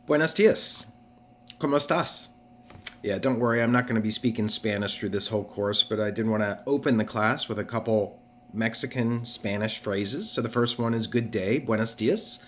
Buenos dias. ¿Cómo estás? Yeah, don't worry, I'm not going to be speaking Spanish through this whole course, but I did want to open the class with a couple Mexican Spanish phrases. So the first one is good day, buenos dias.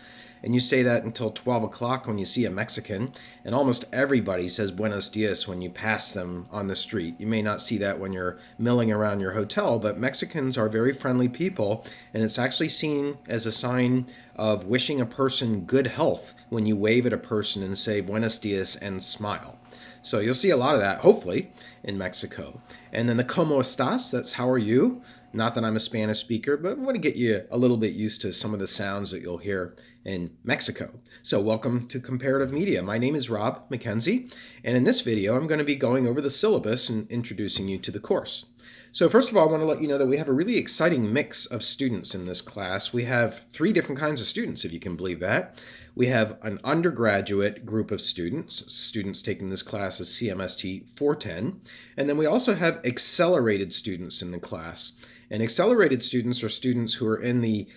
And you say that until 12 o'clock when you see a Mexican. And almost everybody says buenos dias when you pass them on the street. You may not see that when you're milling around your hotel, but Mexicans are very friendly people. And it's actually seen as a sign of wishing a person good health when you wave at a person and say buenos dias and smile. So you'll see a lot of that, hopefully, in Mexico. And then the como estas, that's how are you? Not that I'm a Spanish speaker, but I want to get you a little bit used to some of the sounds that you'll hear in Mexico. So welcome to Comparative Media. My name is Rob McKenzie, and in this video, I'm going to be going over the syllabus and introducing you to the course. So first of all, I want to let you know that we have a really exciting mix of students in this class. We have 3 different kinds of students, if you can believe that. We have an undergraduate group of students taking this class as CMST 410, and then we also have accelerated students in the class. And accelerated students are students who are in the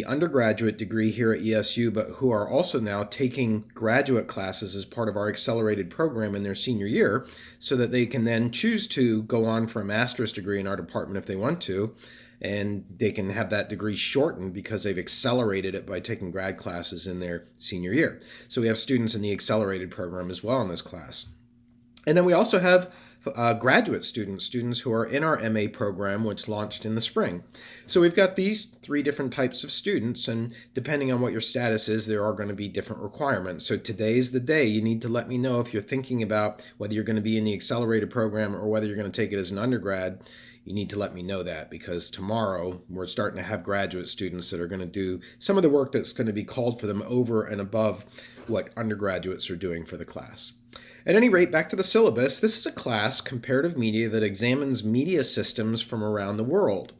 undergraduate degree here at ESU, but who are also now taking graduate classes as part of our accelerated program in their senior year, so that they can then choose to go on for a master's degree in our department if they want to, and they can have that degree shortened because they've accelerated it by taking grad classes in their senior year. So we have students in the accelerated program as well in this class. And then we also have graduate students who are in our MA program, which launched in the spring. So we've got these 3 different types of students, and depending on what your status is, there are going to be different requirements. So today's the day you need to let me know if you're thinking about whether you're going to be in the accelerated program or whether you're going to take it as an undergrad. You need to let me know that, because tomorrow we're starting to have graduate students that are going to do some of the work that's going to be called for them over and above what undergraduates are doing for the class. At any rate, back to the syllabus, this is a class, Comparative Media, that examines media systems from around the world.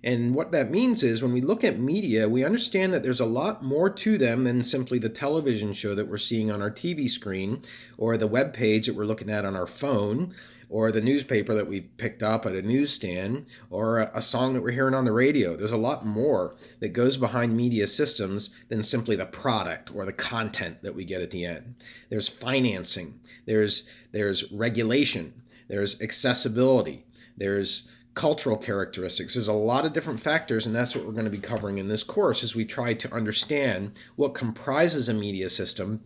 And what that means is when we look at media, we understand that there's a lot more to them than simply the television show that we're seeing on our TV screen, or the web page that we're looking at on our phone, or the newspaper that we picked up at a newsstand, or a song that we're hearing on the radio. There's a lot more that goes behind media systems than simply the product or the content that we get at the end. There's financing, there's regulation, there's accessibility, there's cultural characteristics. There's a lot of different factors, and that's what we're going to be covering in this course as we try to understand what comprises a media system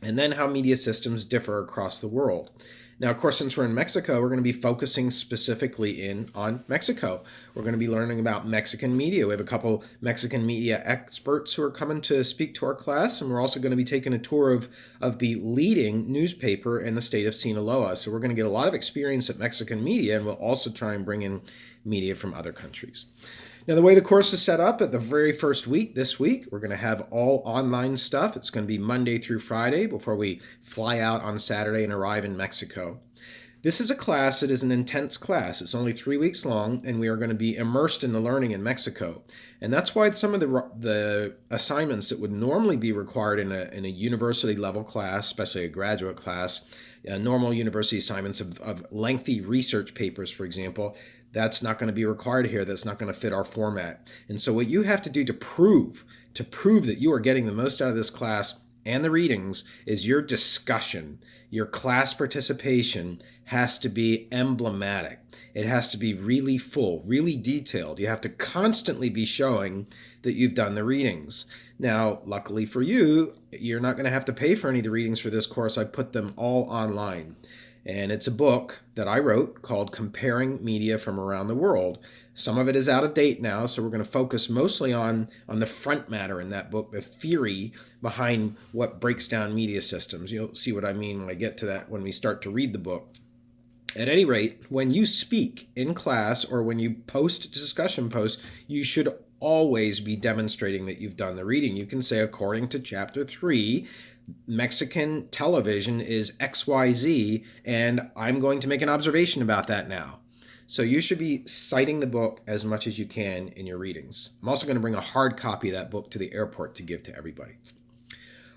and then how media systems differ across the world. Now, of course, since we're in Mexico, we're going to be focusing specifically on Mexico. We're going to be learning about Mexican media. We have a couple Mexican media experts who are coming to speak to our class, and we're also going to be taking a tour of the leading newspaper in the state of Sinaloa. So we're going to get a lot of experience at Mexican media, and we'll also try and bring in media from other countries. Now, the way the course is set up, at the very first week, this week, we're going to have all online stuff. It's going to be Monday through Friday before we fly out on Saturday and arrive in Mexico. This is a class that is an intense class. It's only 3 weeks long, and we are going to be immersed in the learning in Mexico. And that's why some of the assignments that would normally be required in a university level class, especially a graduate class, normal university assignments of lengthy research papers, for example, that's not going to be required here. That's not going to fit our format. And so what you have to do to prove that you are getting the most out of this class and the readings is your discussion. Your class participation has to be emblematic. It has to be really full, really detailed. You have to constantly be showing that you've done the readings. Now, luckily for you, you're not going to have to pay for any of the readings for this course. I put them all online. And it's a book that I wrote called Comparing Media from Around the World. Some of it is out of date now, so we're going to focus mostly on the front matter in that book, the theory behind what breaks down media systems. You'll see what I mean when I get to that, when we start to read the book. At any rate, when you speak in class or when you post discussion posts, you should always be demonstrating that you've done the reading. You can say, according to chapter 3, Mexican television is XYZ, and I'm going to make an observation about that now. So you should be citing the book as much as you can in your readings. I'm also going to bring a hard copy of that book to the airport to give to everybody.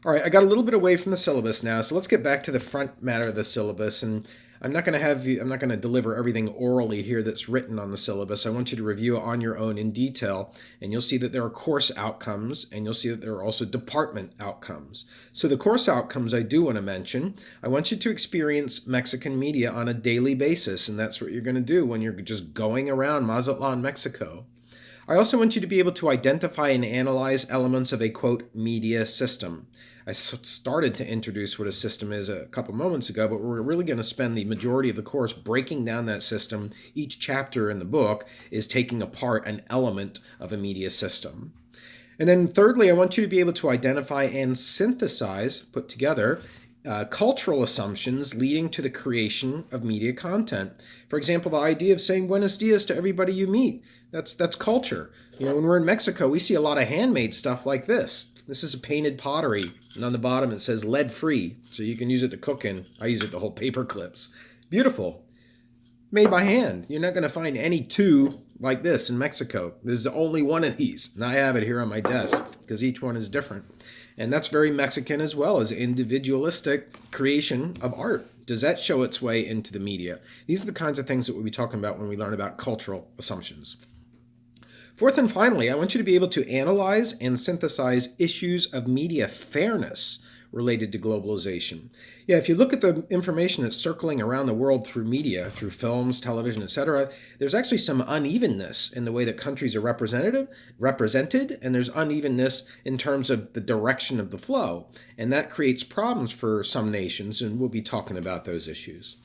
All right, I got a little bit away from the syllabus now, so let's get back to the front matter of the syllabus. And I'm not going to deliver everything orally here that's written on the syllabus. I want you to review it on your own in detail, and you'll see that there are course outcomes, and you'll see that there are also department outcomes. So the course outcomes I do want to mention. I want you to experience Mexican media on a daily basis, and that's what you're going to do when you're just going around Mazatlan, Mexico. I also want you to be able to identify and analyze elements of a, quote, media system. I started to introduce what a system is a couple moments ago, but we're really going to spend the majority of the course breaking down that system. Each chapter in the book is taking apart an element of a media system. And then thirdly, I want you to be able to identify and synthesize, put together, cultural assumptions leading to the creation of media content. For example, the idea of saying buenos dias to everybody you meet. That's culture. When we're in Mexico, we see a lot of handmade stuff like this. This is a painted pottery, and on the bottom it says lead-free, so you can use it to cook in. I use it to hold paper clips. Beautiful. Made by hand. You're not going to find any two like this in Mexico. There's only one of these, and I have it here on my desk because each one is different. And that's very Mexican as well, as individualistic creation of art. Does that show its way into the media? These are the kinds of things that we'll be talking about when we learn about cultural assumptions. Fourth and finally, I want you to be able to analyze and synthesize issues of media fairness related to globalization. Yeah, if you look at the information that's circling around the world through media, through films, television, etc., there's actually some unevenness in the way that countries are represented, and there's unevenness in terms of the direction of the flow. And that creates problems for some nations, and we'll be talking about those issues.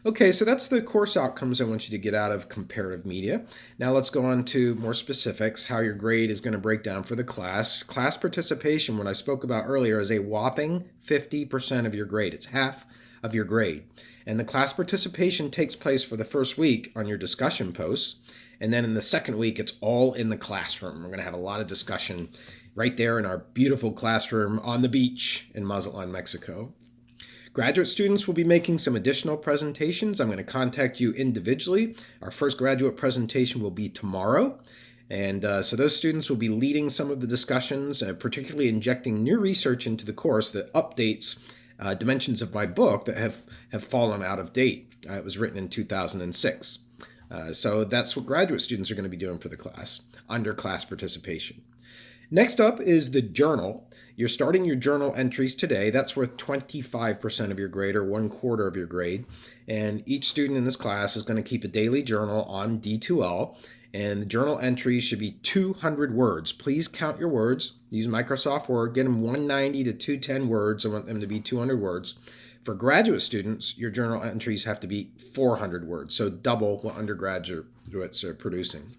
Okay, so that's the course outcomes I want you to get out of comparative media. Now let's go on to more specifics, how your grade is going to break down for the class. Class participation, what I spoke about earlier, is a whopping 50% of your grade. It's half of your grade. And the class participation takes place for the first week on your discussion posts. And then in the second week, it's all in the classroom. We're going to have a lot of discussion right there in our beautiful classroom on the beach in Mazatlan, Mexico. Graduate students will be making some additional presentations. I'm going to contact you individually. Our first graduate presentation will be tomorrow. And so those students will be leading some of the discussions, particularly injecting new research into the course that updates dimensions of my book that have fallen out of date. It was written in 2006. So that's what graduate students are going to be doing for the class, under class participation. Next up is the journal. You're starting your journal entries today. That's worth 25% of your grade, or 1/4 of your grade. And each student in this class is going to keep a daily journal on D2L. And the journal entries should be 200 words. Please count your words. Use Microsoft Word. Get them 190 to 210 words. I want them to be 200 words. For graduate students, your journal entries have to be 400 words, so double what undergraduates are producing.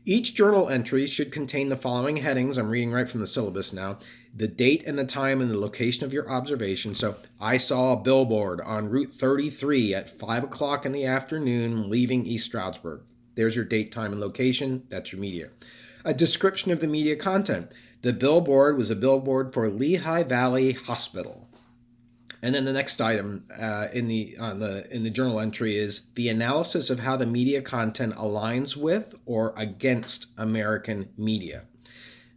Each journal entry should contain the following headings. I'm reading right from the syllabus now. The date and the time and the location of your observation. So I saw a billboard on Route 33 at 5 o'clock in the afternoon leaving East Stroudsburg. There's your date, time, and location. That's your media. A description of the media content. The billboard was a billboard for Lehigh Valley Hospital. And then the next item in the journal entry is the analysis of how the media content aligns with or against American media.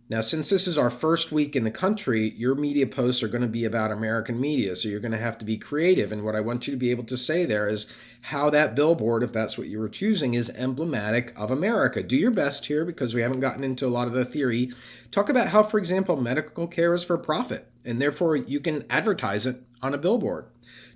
Now, since this is our first week in the country, your media posts are going to be about American media, so you're going to have to be creative. And what I want you to be able to say there is how that billboard, if that's what you were choosing, is emblematic of America. Do your best here, because we haven't gotten into a lot of the theory. Talk about how, for example, medical care is for profit, and therefore you can advertise it on a billboard.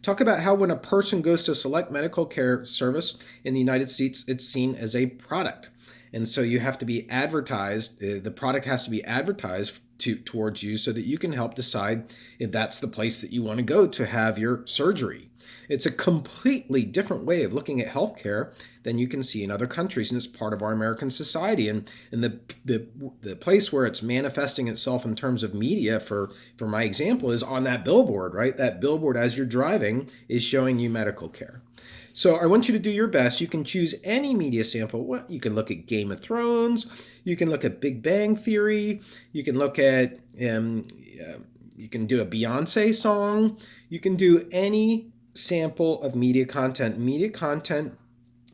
Talk about how when a person goes to select medical care service in the United States, it's seen as a product. And so you have to be advertised, the product has to be advertised towards you so that you can help decide if that's the place that you want to go to have your surgery. It's a completely different way of looking at healthcare than you can see in other countries, and it's part of our American society. And the place where it's manifesting itself in terms of media, for my example, is on that billboard, right? That billboard as you're driving is showing you medical care. So I want you to do your best. You can choose any media sample. Well, you can look at Game of Thrones. You can look at Big Bang Theory. You can look at, you can do a Beyonce song. You can do any sample of media content. Media content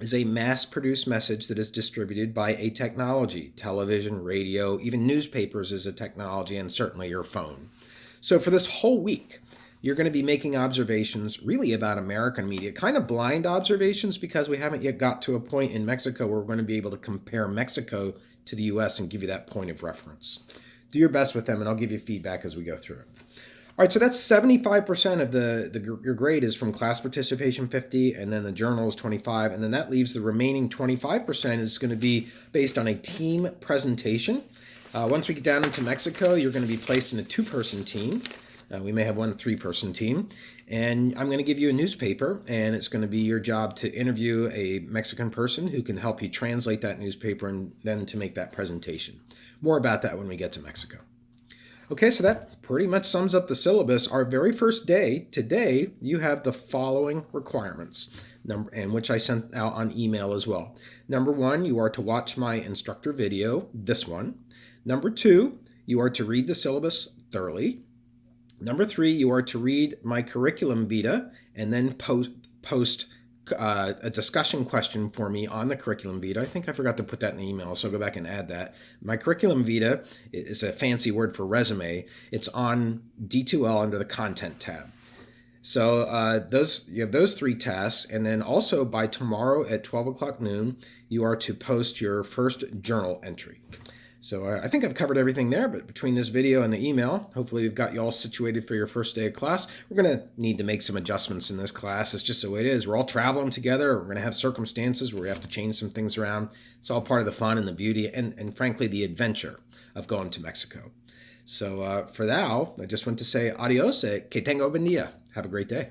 is a mass-produced message that is distributed by a technology. Television, radio, even newspapers is a technology, and certainly your phone. So for this whole week, you're going to be making observations really about American media, kind of blind observations because we haven't yet got to a point in Mexico where we're going to be able to compare Mexico to the US and give you that point of reference. Do your best with them, and I'll give you feedback as we go through it. All right, so that's 75% of your grade is from class participation 50, and then the journal is 25, and then that leaves the remaining 25% is going to be based on a team presentation. Once we get down into Mexico, you're going to be placed in a 2-person team. We may have one 3-person team, and I'm going to give you a newspaper, and it's going to be your job to interview a Mexican person who can help you translate that newspaper and then to make that presentation. More about that when we get to Mexico. Okay, so that pretty much sums up the syllabus. Our very first day, today, you have the following requirements, and which I sent out on email as well. Number 1, you are to watch my instructor video, this one. Number 2, you are to read the syllabus thoroughly. Number 3, you are to read my curriculum vitae and then post a discussion question for me on the curriculum vitae. I think I forgot to put that in the email, so I'll go back and add that. My curriculum vitae is a fancy word for resume. It's on D2L under the content tab. So you have those 3 tasks, and then also by tomorrow at 12 o'clock noon, you are to post your first journal entry. So I think I've covered everything there, but between this video and the email, hopefully we've got you all situated for your first day of class. We're going to need to make some adjustments in this class. It's just the way it is. We're all traveling together. We're going to have circumstances where we have to change some things around. It's all part of the fun and the beauty and frankly, the adventure of going to Mexico. So for now, I just want to say adios, que tenga buen día. Have a great day.